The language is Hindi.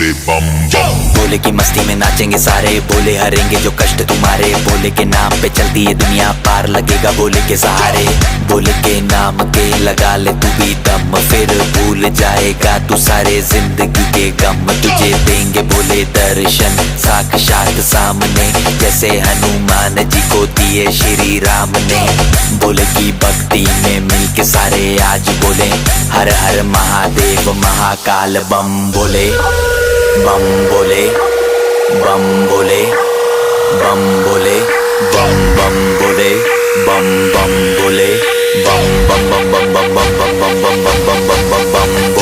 बोले बम बम। बोले की मस्ती में नाचेंगे सारे, बोले हरेंगे जो कष्ट तुम्हारे, बोले के नाम पे चलती है दुनिया, पार लगेगा बोले के सहारे। बोले के नाम के लगा ले तू भी दम, फिर भूल जाएगा तू सारे जिंदगी के गम। तुझे देंगे बोले दर्शन साक्षात सामने, जैसे हनुमान जी को दिए श्री राम ने। बोले की भक्ति में मिलके सारे आज बोले हर हर महादेव महाकाल बम बोले, बम बोले, बम बोले, बम बोले, बम बम बोले, बम बम बोले, बम बम बम बम बम बम बम बम बम बम बम बम बम।